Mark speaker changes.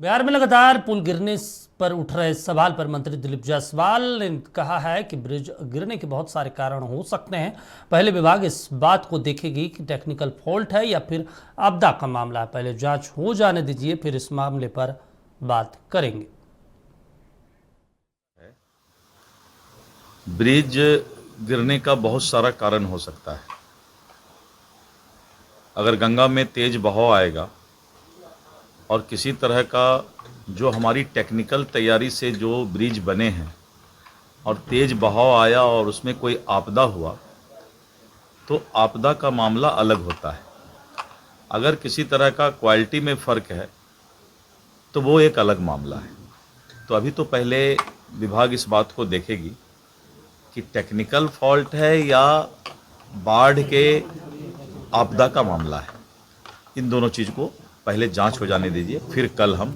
Speaker 1: बिहार में लगातार पुल गिरने पर उठ रहे सवाल पर मंत्री दिलीप जायसवाल ने कहा है कि ब्रिज गिरने के बहुत सारे कारण हो सकते हैं। पहले विभाग इस बात को देखेगी कि टेक्निकल फॉल्ट है या फिर आपदा का मामला है। पहले जांच हो जाने दीजिए, फिर इस मामले पर बात करेंगे।
Speaker 2: ब्रिज गिरने का बहुत सारा कारण हो सकता है। अगर गंगा में तेज बहाव आएगा और किसी तरह का जो हमारी टेक्निकल तैयारी से जो ब्रिज बने हैं और तेज बहाव आया और उसमें कोई आपदा हुआ तो आपदा का मामला अलग होता है। अगर किसी तरह का क्वालिटी में फ़र्क है तो वो एक अलग मामला है। तो अभी तो पहले विभाग इस बात को देखेगी कि टेक्निकल फॉल्ट है या बाढ़ के आपदा का मामला है। इन दोनों चीज़ को पहले जांच हो जाने दीजिए, फिर कल हम